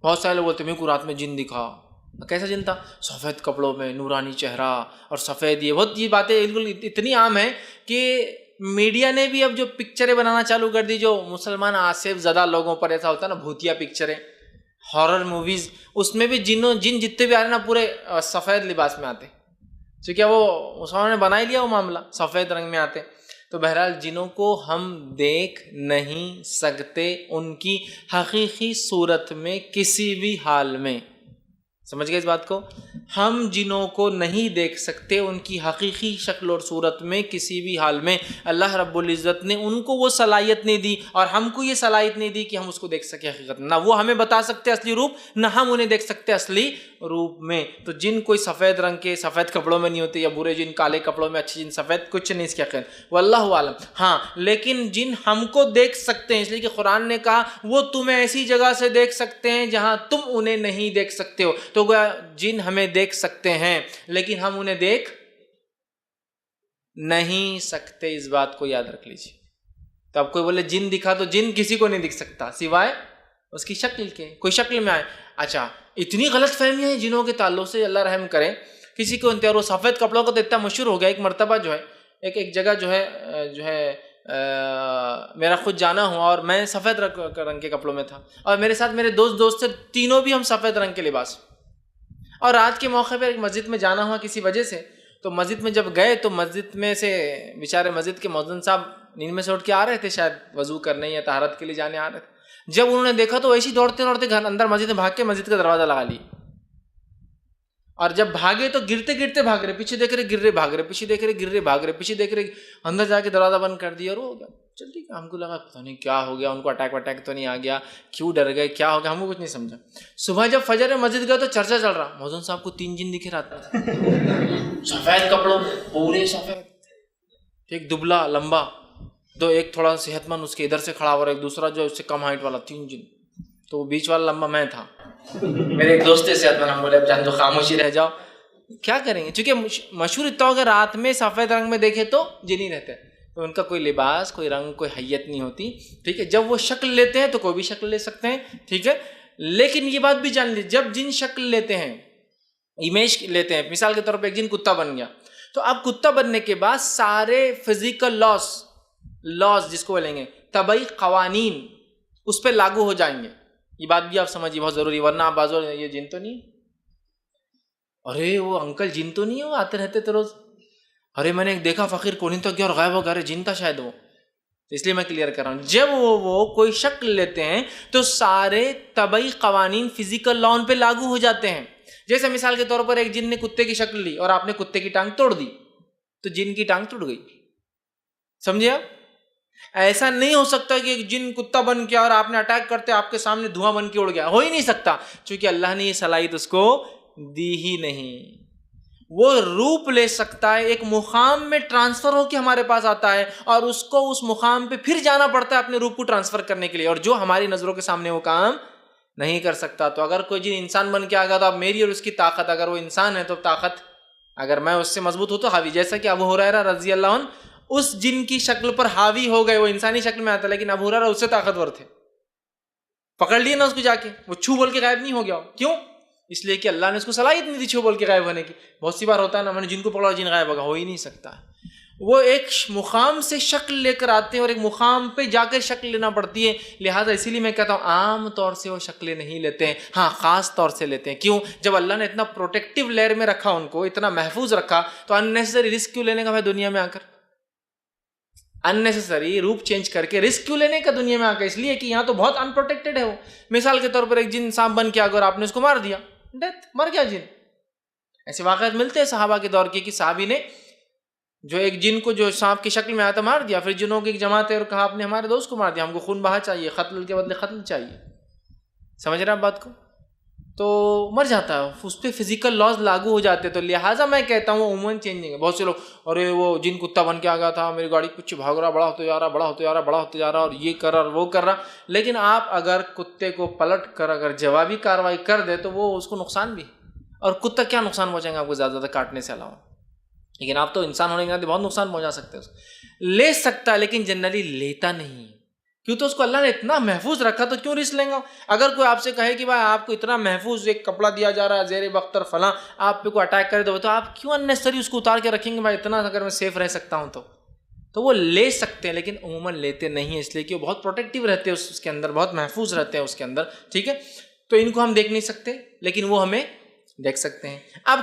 بہت سارے لوگ بولتے ہیں میرے کو رات میں جن دکھا. کیسا جن تھا؟ سفید کپڑوں میں، نورانی چہرہ اور سفید. یہ باتیں بالکل اتنی عام ہیں کہ میڈیا نے بھی اب جو پکچریں بنانا چالو کر دی، جو مسلمان آصف زدہ لوگوں پر ایسا ہوتا ہے نا، بھوتیا پکچریں، ہارر موویز، اس میں بھی جن جتنے بھی آ رہے ہیں نا پورے سفید لباس میں آتے، کیونکہ وہ مسلمانوں نے بنا ہی لیا وہ معاملہ، سفید رنگ میں آتے. تو بہرحال جنوں کو ہم دیکھ نہیں سکتے ان کی حقیقی صورت میں کسی بھی حال میں. سمجھ گئے اس بات کو؟ ہم جنوں کو نہیں دیکھ سکتے ان کی حقیقی شکل اور صورت میں کسی بھی حال میں. اللہ رب العزت نے ان کو وہ صلاحیت نہیں دی، اور ہم کو یہ صلاحیت نہیں دی کہ ہم اس کو دیکھ سکیں حقیقت. نہ وہ ہمیں بتا سکتے اصلی روپ، نہ ہم انہیں دیکھ سکتے اصلی روپ میں. تو جن کوئی سفید رنگ کے سفید کپڑوں میں نہیں ہوتے، یا برے جن کالے کپڑوں میں، اچھے جن سفید، کچھ نہیں اس کے خیر، واللہ عالم. ہاں لیکن جن ہم کو دیکھ سکتے ہیں، اس لیے کہ قرآن نے کہا وہ تمہیں ایسی جگہ سے دیکھ سکتے ہیں جہاں تم انہیں نہیں دیکھ سکتے ہو. تو گویا جن ہمیں دیکھ سکتے ہیں لیکن ہم انہیں دیکھ نہیں سکتے. اس بات کو یاد رکھ لیجیے. تو اب کوئی بولے جن دکھا، تو جن کسی کو نہیں دکھ سکتا سوائے اس کی شکل کے، کوئی شکل میں آئے. اچھا اتنی غلط فہمیاں ہیں جنوں کے تعلق سے، اللہ رحم کرے. کسی کو انتہار وہ سفید کپڑوں کا تو اتنا مشہور ہو گیا، ایک مرتبہ جو ہے ایک جگہ جو ہے میرا خود جانا ہوا، اور میں سفید رنگ کے کپڑوں میں تھا، اور میرے ساتھ میرے دوست تھے، تینوں بھی ہم سفید رنگ کے لباس. اور رات کے موقع پہ ایک مسجد میں جانا ہوا کسی وجہ سے. تو مسجد میں جب گئے تو مسجد میں سے بیچارے مسجد کے مؤذن صاحب نیند میں سے اٹھ کے آ رہے تھے، شاید وضو کرنے یا طہارت کے لیے جانے آ رہے تھے. جب انہوں نے دیکھا تو ایسے دوڑتے گھر اندر مسجد میں بھاگ کے مسجد کا دروازہ لگا لی. اور جب بھاگے تو گرتے بھاگ رہے، پیچھے دیکھ رہے گر رہے، بھاگ رہے، پیچھے دیکھ رہے گر رہے، بھاگ رہے، پیچھے دیکھ رہے، اندر جا کے دروازہ بند کر دیا. اور ہو گیا چل ٹھیک ہے. ہم کو لگا پتہ نہیں کیا ہو گیا، ان کو اٹیک تو نہیں آ گیا، کیوں ڈر گئے، کیا ہو گیا، ہم کو کچھ نہیں سمجھا. صبح جب فجر میں مسجد گئے تو چرچا چل رہا، مؤذن صاحب کو 3 جن دکھے رات میں، سفید کپڑوں پورے سفید، ایک دبلا لمبا، ایک تھوڑا صحت مند اس کے ادھر سے کھڑا ہوا، اور ایک دوسرا جو اس سے کم ہائٹ والا، 3 جن. تو بیچ والا لمبا میں تھا. میرے ایک دوست صحت مند، ہم بولے اب جان تو خاموشی رہ جاؤ، کیا کریں گے. چونکہ مشہور اتنا ہو گیا رات میں سفید رنگ میں دیکھے تو جن ہی رہتے ہیں. تو ان کا کوئی لباس، کوئی رنگ، کوئی حیت نہیں ہوتی. ٹھیک ہے، جب وہ شکل لیتے ہیں تو کوئی بھی شکل لے سکتے ہیں. ٹھیک ہے، لیکن یہ بات بھی جان لیجیے، جب جن شکل لیتے ہیں، امیج لیتے ہیں، مثال کے طور پہ ایک جن کتا بن گیا، تو اب کتا بننے کے بعد سارے فزیکل لاز جس کو بولیں گے، طبعی قوانین اس پہ لاگو ہو جائیں گے. یہ بات بھی آپ سمجھیے، بہت ضروری، ورنہ آپ بازو یہ جن تو نہیں، ارے وہ انکل جن تو نہیں ہے، وہ آتے رہتے تو روز، ارے میں نے ایک دیکھا فقیر کونی تو گیا اور غائب ہو گیا، ارے جن تھا شاید وہ. اس لیے میں کلیئر کر رہا ہوں، جب وہ کوئی شکل لیتے ہیں تو سارے طبعی قوانین فزیکل لا ان پہ لاگو ہو جاتے ہیں. جیسے مثال کے طور پر ایک جن نے کتے کی شکل لی اور آپ نے کتے کی ٹانگ توڑ دی، تو جن کی ٹانگ ٹوٹ گئی. سمجھے آپ؟ ایسا نہیں ہو سکتا کہ ایک جن کتا بن گیا اور آپ نے اٹیک کرتے آپ کے سامنے دھواں بن کے اڑ گیا، ہو ہی نہیں سکتا، چونکہ اللہ نے یہ صلاحیت اس کو دی ہی نہیں. وہ روپ لے سکتا ہے، ایک مقام میں ٹرانسفر ہو کے ہمارے پاس آتا ہے، اور اس کو اس مقام پہ پھر جانا پڑتا ہے اپنے روپ کو ٹرانسفر کرنے کے لیے، اور جو ہماری نظروں کے سامنے وہ کام نہیں کر سکتا. تو اگر کوئی جن انسان بن کے آ گیا تو اب میری اور اس کی طاقت، اگر وہ انسان ہے تو طاقت، اگر میں اس سے مضبوط ہوں تو حاوی، جیسا کہ ابو ہریرہ رضی اللہ عنہ اس جن کی شکل پر حاوی ہو گئے. وہ انسانی شکل میں آتا لیکن ابو ہریرہ اس سے طاقتور تھے، پکڑ لیے نا اس کو جا کے، وہ چھو بول کے غائب نہیں ہو گیا. کیوں؟ اس لیے کہ اللہ نے اس کو صلاحیت نہیں دی چھو بول کے غائب ہونے کی. بہت سی بار ہوتا ہے نا، میں نے جن کو پکڑا جن غائب ہوگا، ہو ہی نہیں سکتا. وہ ایک مقام سے شکل لے کر آتے ہیں اور ایک مقام پہ جا کر شکل لینا پڑتی ہے. لہٰذا اسی لیے میں کہتا ہوں عام طور سے وہ شکلیں نہیں لیتے ہیں، ہاں خاص طور سے لیتے ہیں. کیوں؟ جب اللہ نے اتنا پروٹیکٹیو لیئر میں رکھا، ان کو اتنا محفوظ رکھا، تو اننیسری رسک کیوں لینے کا بھائی دنیا میں آ کر، اننیسری روپ چینج کر کے رسک کیوں لینے کا دنیا میں آ کر؟ اس لیے کہ یہاں تو بہت انپروٹیکٹڈ ہے وہ. مثال کے طور پر ایک جن سانپ بن کے آ گیا اور آپ نے اس کو مار دیا، ڈیتھ، مر گیا جن. ایسے واقعات ملتے ہیں صحابہ کے دور کے کہ صحابی نے جو ایک جن کو جو سانپ کی شکل میں آیا تھا مار دیا، پھر جنوں کی ایک جماعت ہے اور کہا آپ نے ہمارے دوست کو مار دیا، ہم کو خون بہا چاہیے، قتل کے بدلے قتل چاہیے. سمجھ رہے ہیں آپ بات کو؟ تو مر جاتا ہے، اس پہ فزیکل لاز لاگو ہو جاتے. تو لہٰذا میں کہتا ہوں وہ عموماً چینجنگ ہے. بہت سے لوگ ارے وہ جن کتا بن کے آ گیا تھا، میری گاڑی کچھ بھاگ رہا، بڑا ہوتے جا رہا، بڑا ہوتے جا رہا، بڑا ہوتے جا رہا، اور یہ کر رہا اور وہ کر رہا. لیکن آپ اگر کتے کو پلٹ کر اگر جوابی کارروائی کر دے تو وہ اس کو نقصان بھی، اور کتا کیا نقصان پہنچائیں گے آپ کو زیادہ زیادہ کاٹنے سے علاوہ. لیکن آپ تو انسان ہونے کے ناطے بہت نقصان پہنچا سکتے ہیں. لے سکتا ہے لیکن جنرلی لیتا نہیں. کیوں تو اس کو اللہ نے اتنا محفوظ رکھا تو کیوں رسک لیں گا؟ اگر کوئی آپ سے کہے کہ بھائی آپ کو اتنا محفوظ ایک کپڑا دیا جا رہا ہے زیر بختر فلاں، آپ پہ کوئی اٹیک کرے تو آپ کیوں اننیسری اس کو اتار کے رکھیں گے؟ بھائی اتنا اگر میں سیف رہ سکتا ہوں تو وہ لے سکتے ہیں، لیکن عموماً لیتے نہیں ہیں، اس لیے کہ وہ بہت پروٹیکٹیو رہتے ہیں اس کے اندر، بہت محفوظ رہتے ہیں اس کے اندر، ٹھیک ہے؟ تو ان کو ہم دیکھ نہیں سکتے، لیکن وہ ہمیں دیکھ سکتے ہیں۔ اب